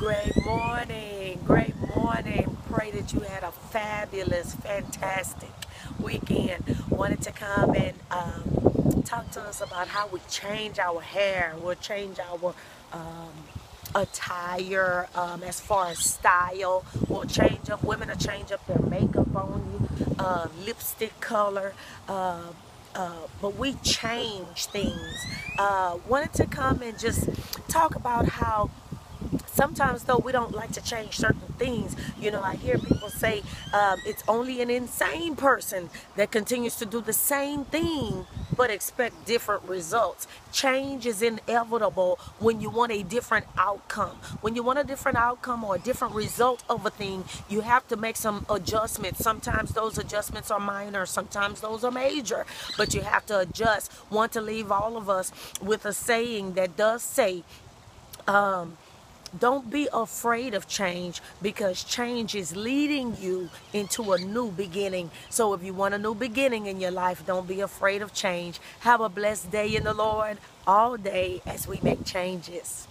Great morning. Great morning. Pray that you had a fabulous, fantastic weekend. Wanted to come and talk to us about how we change our hair. We'll change our attire as far as style. We'll change up, women will change up their makeup on you, lipstick color. But we change things. Wanted to come and just talk about how sometimes though we don't like to change certain things. I hear people say it's only an insane person that continues to do the same thing but expect different results. Change is inevitable when you want a different outcome. When you want a different outcome or a different result of a thing, you have to make some adjustments. Sometimes those adjustments are minor, sometimes those are major, but you have to adjust. Want to leave all of us with a saying that does say, don't be afraid of change, because change is leading you into a new beginning. So if you want a new beginning in your life, don't be afraid of change. Have a blessed day in the Lord all day as we make changes.